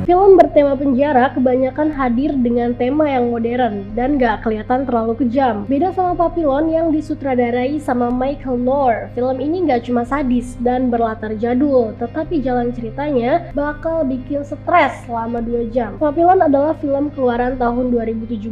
Film bertema penjara kebanyakan hadir dengan tema yang modern dan gak kelihatan terlalu kejam. Beda sama Papillon yang disutradarai sama Michael Moore. Film ini gak cuma sadis dan berlatar jadul, tetapi jalan ceritanya bakal bikin stres selama 2 jam. Papillon adalah film keluaran tahun 2017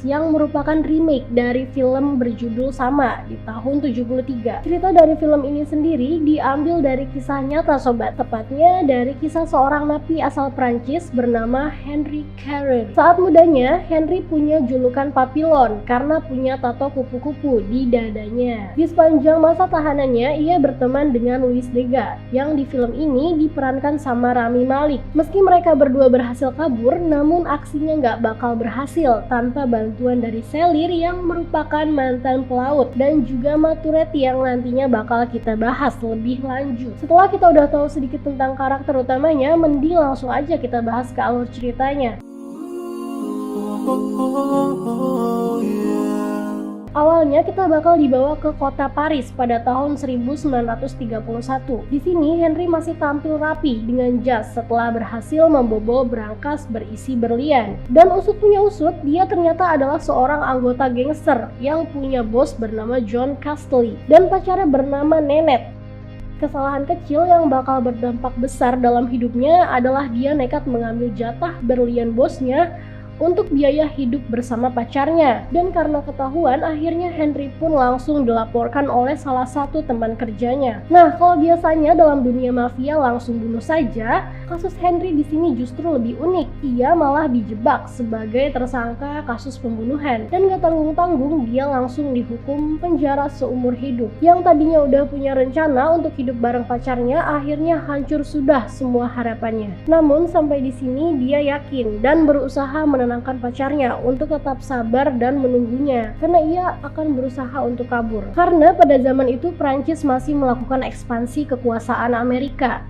yang merupakan remake dari film berjudul sama di tahun 73. Cerita dari film ini sendiri diambil dari kisah nyata sobat, tepatnya dari kisah seorang napi asal Prancis bernama Henry Carrère. Saat mudanya, Henry punya julukan Papillon karena punya tato kupu-kupu di dadanya. Di sepanjang masa tahanannya, ia berteman dengan Louis Degas yang di film ini diperankan sama Rami Malek. Meski mereka berdua berhasil kabur, namun aksinya nggak bakal berhasil tanpa bantuan dari Selir yang merupakan mantan pelaut dan juga Maturetti yang nantinya bakal kita bahas lebih lanjut. Setelah kita udah tahu sedikit tentang karakter utamanya, mending langsung aja kita bahas ke alur ceritanya. Awalnya kita bakal dibawa ke kota Paris pada tahun 1931. Di sini Henry masih tampil rapi dengan jas setelah berhasil membobol berangkas berisi berlian. Dan usut punya usut, dia ternyata adalah seorang anggota gangster yang punya bos bernama John Castelli dan pacarnya bernama Nanette. Kesalahan kecil yang bakal berdampak besar dalam hidupnya adalah dia nekat mengambil jatah berlian bosnya untuk biaya hidup bersama pacarnya. Dan karena ketahuan, akhirnya Henry pun langsung dilaporkan oleh salah satu teman kerjanya. Nah, kalau biasanya dalam dunia mafia langsung bunuh saja, kasus Henry di sini justru lebih unik. Ia malah dijebak sebagai tersangka kasus pembunuhan dan gak tanggung-tanggung dia langsung dihukum penjara seumur hidup. Yang tadinya udah punya rencana untuk hidup bareng pacarnya, akhirnya hancur sudah semua harapannya. Namun sampai di sini dia yakin dan berusaha menenangkan pacarnya untuk tetap sabar dan menunggunya karena ia akan berusaha untuk kabur. Karena pada zaman itu Prancis masih melakukan ekspansi kekuasaan Amerika.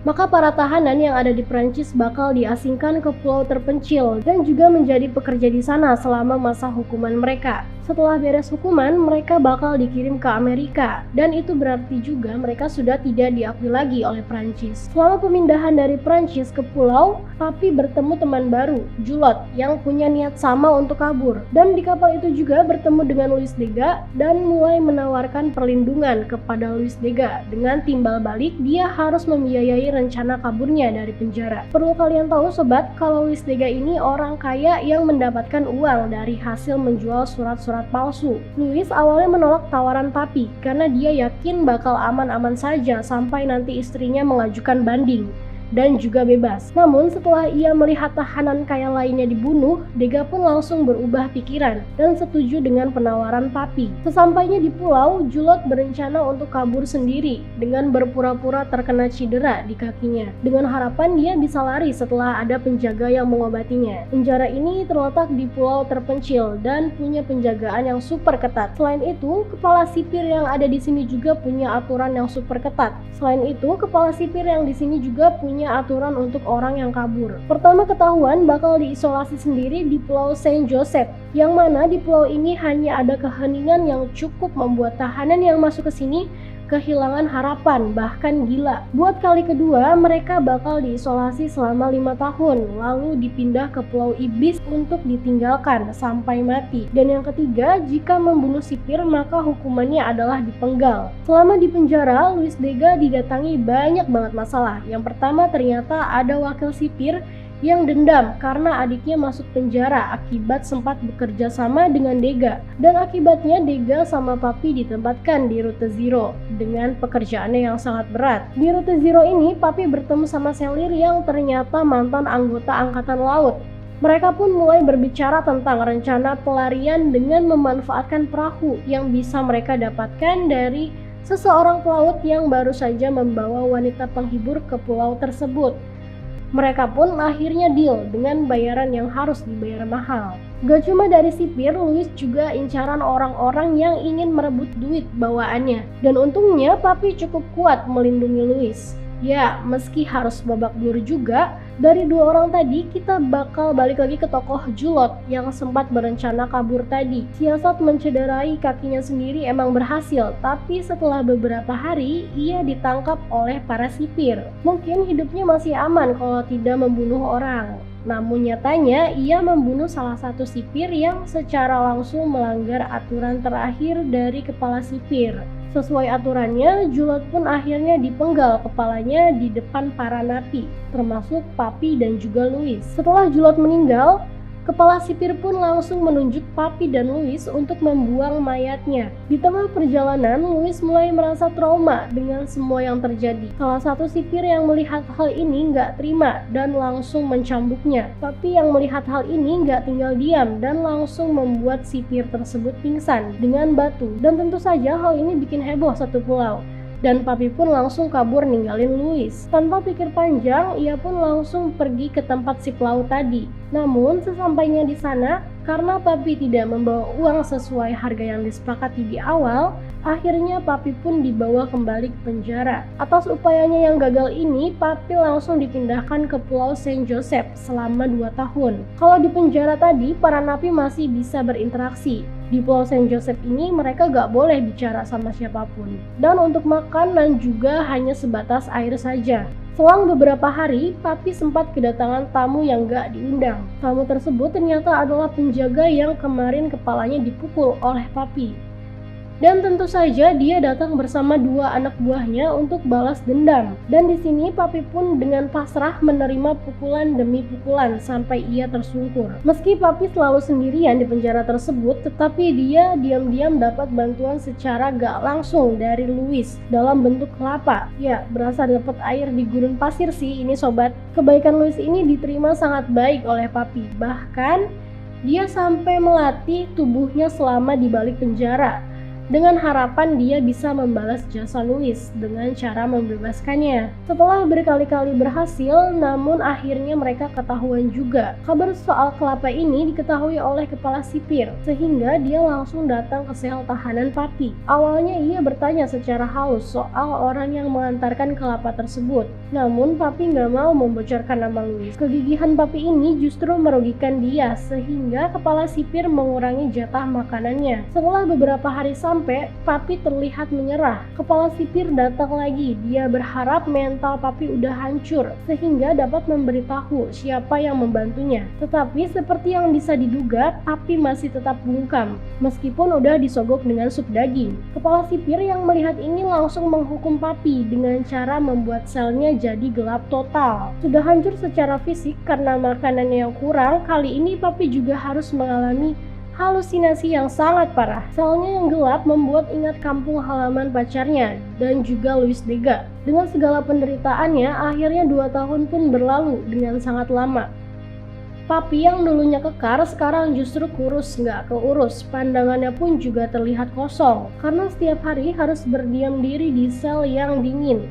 Maka para tahanan yang ada di Prancis bakal diasingkan ke pulau terpencil dan juga menjadi pekerja di sana selama masa hukuman mereka. Setelah beres hukuman, mereka bakal dikirim ke Amerika dan itu berarti juga mereka sudah tidak diakui lagi oleh Prancis. Selama pemindahan dari Prancis ke pulau, Papi bertemu teman baru, Julot, yang punya niat sama untuk kabur. Dan di kapal itu juga bertemu dengan Louis Degas dan mulai menawarkan perlindungan kepada Louis Degas. Dengan timbal balik, dia harus membiayai rencana kaburnya dari penjara. Perlu kalian tahu sobat, kalau Louis Degas ini orang kaya yang mendapatkan uang dari hasil menjual surat-surat palsu. Louis awalnya menolak tawaran Papi karena dia yakin bakal aman-aman saja sampai nanti istrinya mengajukan banding dan juga bebas. Namun setelah ia melihat tahanan kaya lainnya dibunuh, Degas pun langsung berubah pikiran dan setuju dengan penawaran Papi. Sesampainya di pulau, Julot berencana untuk kabur sendiri dengan berpura-pura terkena cedera di kakinya, dengan harapan dia bisa lari setelah ada penjaga yang mengobatinya. Penjara ini terletak di pulau terpencil dan punya penjagaan yang super ketat. Selain itu, kepala sipir yang ada di sini juga punya aturan yang super ketat. Selain itu, kepala sipir yang di sini juga punya aturan untuk orang yang kabur. Pertama ketahuan bakal diisolasi sendiri di Pulau Saint Joseph, yang mana di pulau ini hanya ada keheningan yang cukup membuat tahanan yang masuk ke sini kehilangan harapan, bahkan gila. Buat kali kedua, mereka bakal diisolasi selama 5 tahun, lalu dipindah ke Pulau Iblis untuk ditinggalkan sampai mati. Dan yang ketiga, jika membunuh sipir, maka hukumannya adalah dipenggal. Selama di penjara, Louis Degas didatangi banyak banget masalah. Yang pertama, ternyata ada wakil sipir yang dendam karena adiknya masuk penjara akibat sempat bekerja sama dengan Degas, dan akibatnya Degas sama Papi ditempatkan di Rute Zero dengan pekerjaannya yang sangat berat. Di Rute Zero ini Papi bertemu sama Selir yang ternyata mantan anggota angkatan laut. Mereka pun mulai berbicara tentang rencana pelarian dengan memanfaatkan perahu yang bisa mereka dapatkan dari seseorang pelaut yang baru saja membawa wanita penghibur ke pulau tersebut. Mereka pun akhirnya deal dengan bayaran yang harus dibayar mahal. Gak cuma dari sipir, Louis juga incaran orang-orang yang ingin merebut duit bawaannya. Dan untungnya Papi cukup kuat melindungi Louis. Ya, meski harus babak belur juga, dari dua orang tadi kita bakal balik lagi ke tokoh Julot yang sempat berencana kabur tadi. Siasat mencederai kakinya sendiri emang berhasil, tapi setelah beberapa hari ia ditangkap oleh para sipir. Mungkin hidupnya masih aman kalau tidak membunuh orang. Namun nyatanya ia membunuh salah satu sipir yang secara langsung melanggar aturan terakhir dari kepala sipir. Sesuai aturannya, Julot pun akhirnya dipenggal kepalanya di depan para napi, termasuk Papi dan juga Louis. Setelah Julot meninggal, kepala sipir pun langsung menunjuk Papi dan Louis untuk membuang mayatnya. Di tengah perjalanan, Louis mulai merasa trauma dengan semua yang terjadi. Salah satu sipir yang melihat hal ini nggak terima dan langsung mencambuknya. Papi yang melihat hal ini nggak tinggal diam dan langsung membuat sipir tersebut pingsan dengan batu. Dan tentu saja hal ini bikin heboh satu pulau. Dan Papi pun langsung kabur ninggalin Louis. Tanpa pikir panjang, ia pun langsung pergi ke tempat si pelaut tadi. Namun sesampainya di sana, karena Papi tidak membawa uang sesuai harga yang disepakati di awal, akhirnya Papi pun dibawa kembali ke penjara. Atas upayanya yang gagal ini, Papi langsung dipindahkan ke Pulau Saint Joseph selama 2 tahun. Kalau di penjara tadi, para napi masih bisa berinteraksi. Di Pulau Saint Joseph ini mereka gak boleh bicara sama siapapun. Dan untuk makanan juga hanya sebatas air saja. Selang beberapa hari, Papi sempat kedatangan tamu yang gak diundang. Tamu tersebut ternyata adalah penjaga yang kemarin kepalanya dipukul oleh Papi. Dan tentu saja dia datang bersama 2 anak buahnya untuk balas dendam. Dan di sini Papi pun dengan pasrah menerima pukulan demi pukulan sampai ia tersungkur. Meski Papi selalu sendirian di penjara tersebut, tetapi dia diam-diam dapat bantuan secara gak langsung dari Louis dalam bentuk kelapa. Ya, berasa dapat air di gurun pasir sih ini sobat. Kebaikan Louis ini diterima sangat baik oleh Papi. Bahkan dia sampai melatih tubuhnya selama di balik penjara, dengan harapan dia bisa membalas jasa Louis dengan cara membebaskannya. Setelah berkali-kali berhasil, namun akhirnya mereka ketahuan juga. Kabar soal kelapa ini diketahui oleh kepala sipir, sehingga dia langsung datang ke sel tahanan Papi. Awalnya ia bertanya secara halus soal orang yang mengantarkan kelapa tersebut. Namun Papi nggak mau membocorkan nama Louis. Kegigihan Papi ini justru merugikan dia, sehingga kepala sipir mengurangi jatah makanannya. Setelah beberapa hari sampai Papi terlihat menyerah. Kepala sipir datang lagi. Dia berharap mental Papi udah hancur sehingga dapat memberitahu siapa yang membantunya. Tetapi seperti yang bisa diduga, Papi masih tetap bungkam meskipun udah disogok dengan sup daging. Kepala sipir yang melihat ini langsung menghukum Papi dengan cara membuat selnya jadi gelap total. Sudah hancur secara fisik karena makanannya yang kurang, kali ini Papi juga harus mengalami halusinasi yang sangat parah. Selnya yang gelap membuat ingat kampung halaman pacarnya dan juga Louis Dega. Dengan segala penderitaannya, akhirnya 2 tahun pun berlalu dengan sangat lama. Papi yang dulunya kekar sekarang justru kurus nggak keurus. Pandangannya pun juga terlihat kosong karena setiap hari harus berdiam diri di sel yang dingin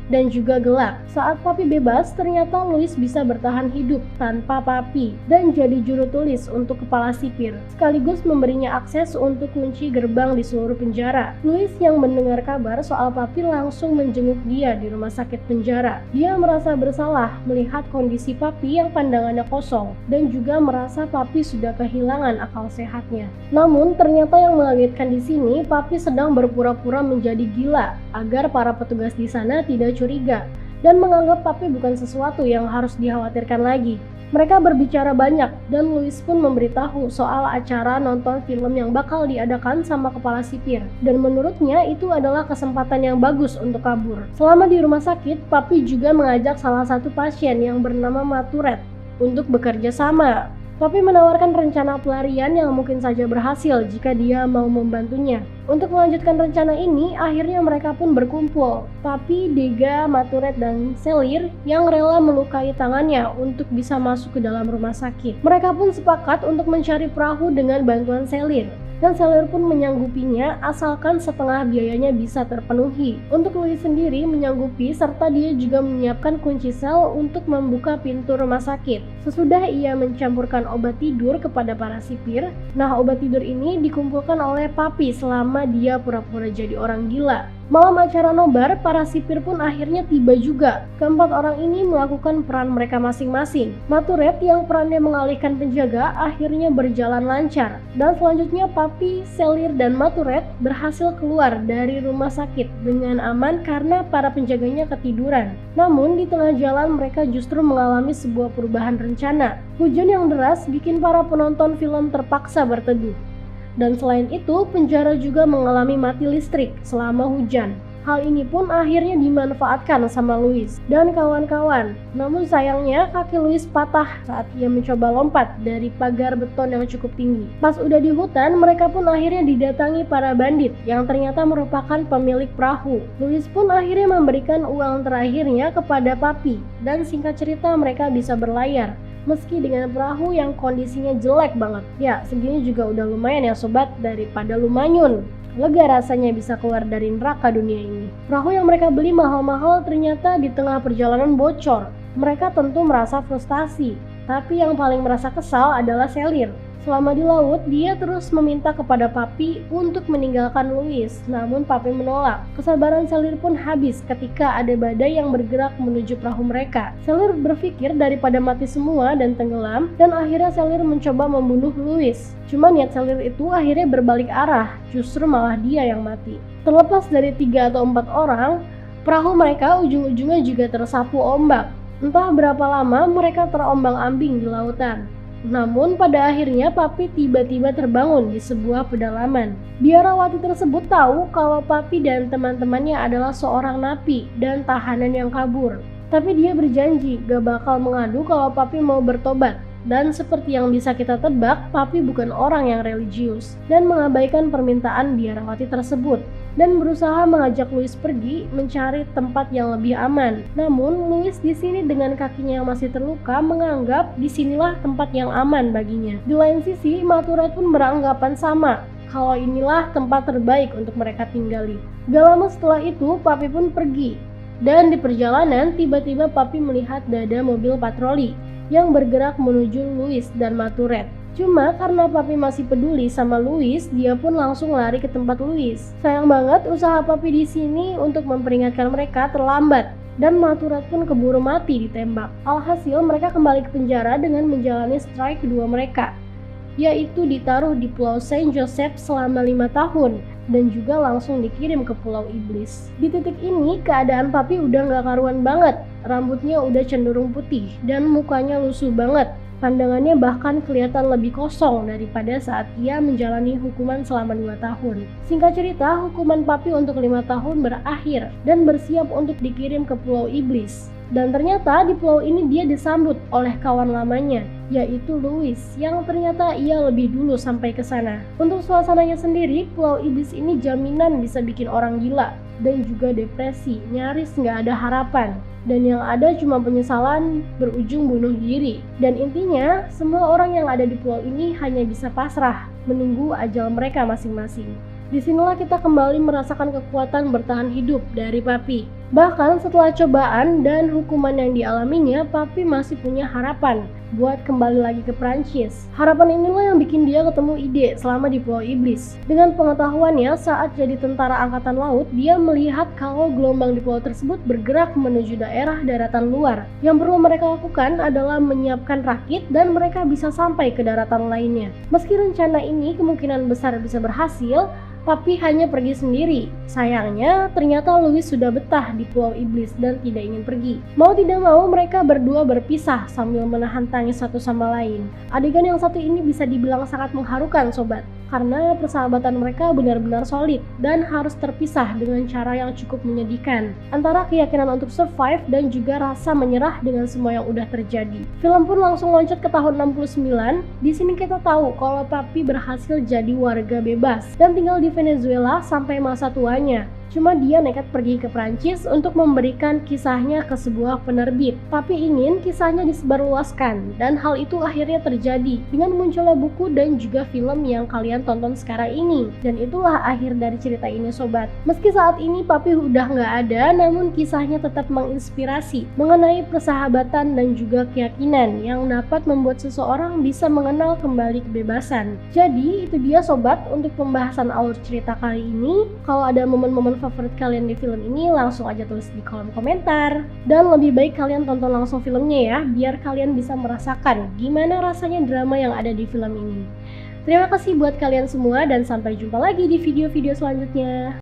dan juga gelap. Saat Papi bebas, ternyata Louis bisa bertahan hidup tanpa Papi dan jadi juru tulis untuk kepala sipir, sekaligus memberinya akses untuk kunci gerbang di seluruh penjara. Louis yang mendengar kabar soal Papi langsung menjenguk dia di rumah sakit penjara. Dia merasa bersalah melihat kondisi Papi yang pandangannya kosong dan juga merasa Papi sudah kehilangan akal sehatnya. Namun ternyata yang mengagetkan di sini, Papi sedang berpura-pura menjadi gila agar para petugas di sana tidak curiga dan menganggap Papi bukan sesuatu yang harus dikhawatirkan lagi. Mereka berbicara banyak dan Louis pun memberitahu soal acara nonton film yang bakal diadakan sama kepala sipir, dan menurutnya itu adalah kesempatan yang bagus untuk kabur. Selama di rumah sakit, Papi juga mengajak salah satu pasien yang bernama Maturet untuk bekerja sama. Papi menawarkan rencana pelarian yang mungkin saja berhasil jika dia mau membantunya. Untuk melanjutkan rencana ini, akhirnya mereka pun berkumpul. Papi, Dega, Maturet, dan Selir yang rela melukai tangannya untuk bisa masuk ke dalam rumah sakit. Mereka pun sepakat untuk mencari perahu dengan bantuan Selir. Dan Selir pun menyanggupinya asalkan setengah biayanya bisa terpenuhi. Untuk Louis sendiri menyanggupi serta dia juga menyiapkan kunci sel untuk membuka pintu rumah sakit. Sesudah ia mencampurkan obat tidur kepada para sipir, nah obat tidur ini dikumpulkan oleh Papi selama dia pura-pura jadi orang gila. Malam acara nobar, para sipir pun akhirnya tiba juga. Keempat orang ini melakukan peran mereka masing-masing. Maturet yang perannya mengalihkan penjaga akhirnya berjalan lancar. Dan selanjutnya Papi, Selir, dan Maturet berhasil keluar dari rumah sakit dengan aman karena para penjaganya ketiduran. Namun di tengah jalan mereka justru mengalami sebuah perubahan rencana. Hujan yang deras bikin para penonton film terpaksa berteduh. Dan selain itu, penjara juga mengalami mati listrik selama hujan. Hal ini pun akhirnya dimanfaatkan sama Louis dan kawan-kawan. Namun sayangnya kaki Louis patah saat ia mencoba lompat dari pagar beton yang cukup tinggi. Pas udah di hutan, mereka pun akhirnya didatangi para bandit yang ternyata merupakan pemilik perahu. Louis pun akhirnya memberikan uang terakhirnya kepada Papi dan singkat cerita mereka bisa berlayar. Meski dengan perahu yang kondisinya jelek banget. Ya, segini juga udah lumayan ya sobat, daripada lu manyun. Lega rasanya bisa keluar dari neraka dunia ini. Perahu yang mereka beli mahal-mahal ternyata di tengah perjalanan bocor. Mereka tentu merasa frustasi. Tapi yang paling merasa kesal adalah Selir. Selama di laut, dia terus meminta kepada Papi untuk meninggalkan Louis, namun Papi menolak. Kesabaran Selir pun habis ketika ada badai yang bergerak menuju perahu mereka. Selir berpikir daripada mati semua dan tenggelam, dan akhirnya Selir mencoba membunuh Louis. Cuma niat Selir itu akhirnya berbalik arah, justru malah dia yang mati. Terlepas dari 3 atau 4 orang, perahu mereka ujung-ujungnya juga tersapu ombak. Entah berapa lama mereka terombang-ambing di lautan. Namun pada akhirnya Papi tiba-tiba terbangun di sebuah pedalaman. Biarawati tersebut tahu kalau Papi dan teman-temannya adalah seorang napi dan tahanan yang kabur. Tapi dia berjanji gak bakal mengadu kalau Papi mau bertobat. Dan seperti yang bisa kita tebak, Papi bukan orang yang religius dan mengabaikan permintaan Biarawati tersebut dan berusaha mengajak Louis pergi mencari tempat yang lebih aman. Namun Louis di sini dengan kakinya yang masih terluka menganggap disinilah tempat yang aman baginya. Di lain sisi, Maturet pun beranggapan sama kalau inilah tempat terbaik untuk mereka tinggali. Gak lama setelah itu, Papi pun pergi. Dan di perjalanan, tiba-tiba Papi melihat ada mobil patroli yang bergerak menuju Louis dan Maturet. Cuma karena Papi masih peduli sama Louis, dia pun langsung lari ke tempat Louis. Sayang banget usaha Papi di sini untuk memperingatkan mereka terlambat dan Maturet pun keburu mati ditembak. Alhasil mereka kembali ke penjara dengan menjalani strike kedua mereka, yaitu ditaruh di Pulau Saint Joseph selama 5 tahun dan juga langsung dikirim ke Pulau Iblis. Di titik ini keadaan Papi udah gak karuan banget. Rambutnya udah cenderung putih dan mukanya lusuh banget. Pandangannya bahkan kelihatan lebih kosong daripada saat ia menjalani hukuman selama 2 tahun. Singkat cerita, hukuman Papi untuk 5 tahun berakhir dan bersiap untuk dikirim ke Pulau Iblis. Dan ternyata di pulau ini dia disambut oleh kawan lamanya, yaitu Louis, yang ternyata ia lebih dulu sampai ke sana. Untuk suasananya sendiri, Pulau Iblis ini jaminan bisa bikin orang gila dan juga depresi, nyaris nggak ada harapan. Dan yang ada cuma penyesalan berujung bunuh diri. Dan intinya, semua orang yang ada di pulau ini hanya bisa pasrah, menunggu ajal mereka masing-masing. Disinilah kita kembali merasakan kekuatan bertahan hidup dari Papi. Bahkan setelah cobaan dan hukuman yang dialaminya, Papi masih punya harapan buat kembali lagi ke Prancis. Harapan inilah yang bikin dia ketemu ide selama di Pulau Iblis. Dengan pengetahuannya saat jadi tentara angkatan laut, dia melihat kalau gelombang di pulau tersebut bergerak menuju daerah daratan luar. Yang perlu mereka lakukan adalah menyiapkan rakit dan mereka bisa sampai ke daratan lainnya. Meski rencana ini kemungkinan besar bisa berhasil, Papi hanya pergi sendiri. Sayangnya, ternyata Louis sudah betah di Pulau Iblis dan tidak ingin pergi. Mau tidak mau, mereka berdua berpisah sambil menahan tangis satu sama lain. Adegan yang satu ini bisa dibilang sangat mengharukan, sobat. Karena persahabatan mereka benar-benar solid dan harus terpisah dengan cara yang cukup menyedihkan. Antara keyakinan untuk survive dan juga rasa menyerah dengan semua yang udah terjadi. Film pun langsung loncat ke tahun 69. Di sini kita tahu kalau Papi berhasil jadi warga bebas dan tinggal di Venezuela sampai masa tuanya. Cuma dia nekat pergi ke Prancis untuk memberikan kisahnya ke sebuah penerbit. Papi ingin kisahnya disebarluaskan dan hal itu akhirnya terjadi dengan munculnya buku dan juga film yang kalian tonton sekarang ini. Dan itulah akhir dari cerita ini, sobat. Meski saat ini Papi udah nggak ada, namun kisahnya tetap menginspirasi mengenai persahabatan dan juga keyakinan yang dapat membuat seseorang bisa mengenal kembali kebebasan. Jadi itu dia, sobat, untuk pembahasan alur cerita kali ini. Kalau ada momen-momen momen favorit kalian di film ini langsung aja tulis di kolom komentar. Dan lebih baik kalian tonton langsung filmnya ya, biar kalian bisa merasakan gimana rasanya drama yang ada di film ini. Terima kasih buat kalian semua dan sampai jumpa lagi di video-video selanjutnya.